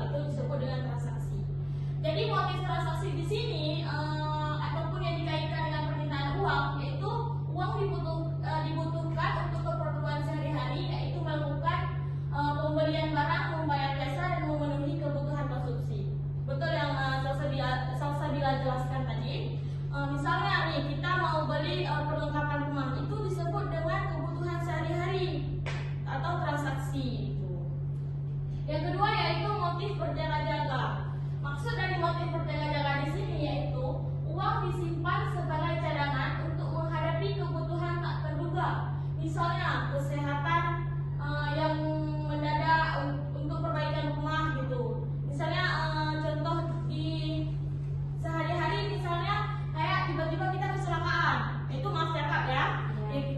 itu disebut dengan transaksi. Jadi motif transaksi di sini ataupun yang dikaitkan dengan permintaan uang, yaitu uang dibutuhkan untuk keperluan sehari-hari, yaitu melakukan pembelian barang, membayar jasa, dan memenuhi kebutuhan konsumsi. Betul yang Salsabila jelaskan tadi. Misalnya nih, kita mau beli perlengkapan rumah, itu disebut dengan kebutuhan sehari-hari atau transaksi. Yang kedua yaitu motif berjaga-jaga. Maksud dari motif berjaga-jaga di sini yaitu uang disimpan sebagai cadangan untuk menghadapi kebutuhan tak terduga. Misalnya kesehatan yang mendadak untuk perbaikan rumah gitu. Misalnya contoh di sehari-hari, misalnya kayak tiba-tiba kita kecelakaan. Itu maaf ya Kak ya.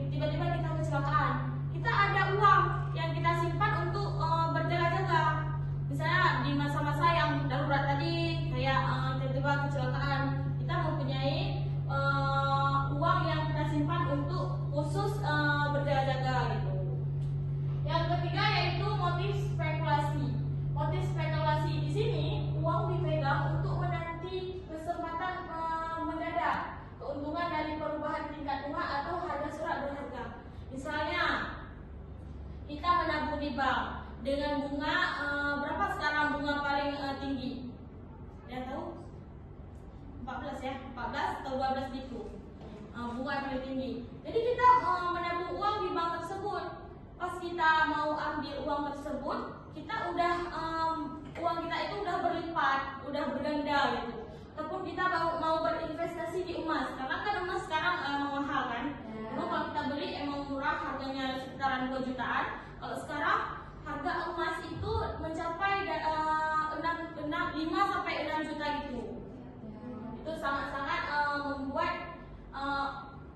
Tiba-tiba kita kecelakaan. Kita ada uang yang kita simpan untuk berjaga-jaga. Misalnya di masa-masa yang darurat tadi, kayak tiba-tiba kecelakaan, kita mempunyai uang yang kita simpan untuk khusus berjaga-jaga gitu. Yang ketiga yaitu motif spekulasi. Motif spekulasi di sini uang dipegang untuk menanti kesempatan mendadak, keuntungan dari perubahan tingkat bunga atau harga surat berharga. Misalnya kita menabung di bank dengan bunga berapa sekarang bunga paling tinggi? Yang tahu? 14 ya, 14 atau 12 gitu. Bunga paling tinggi. Jadi kita menabung uang di bank tersebut. Pas kita mau ambil uang tersebut, kita udah uang kita itu udah berlipat, udah berganda gitu. Ataupun kita mau berinvestasi di emas, karena kan emas sekarang mahal kan. Emang kalau kita beli emang murah, harganya sekitaran 2 jutaan. Kalau sekarang harga emas itu mencapai 5 sampai 6 juta gitu. Itu sangat-sangat membuat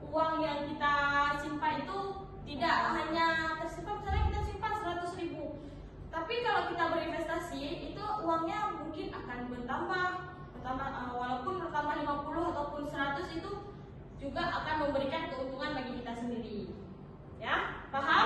uang yang kita simpan itu tidak hanya tersimpan, misalnya kita simpan 100.000. Tapi kalau kita berinvestasi, itu uangnya mungkin akan bertambah, walaupun bertambah 50 ataupun 100 itu juga akan memberikan keuntungan bagi kita sendiri. Ya, paham?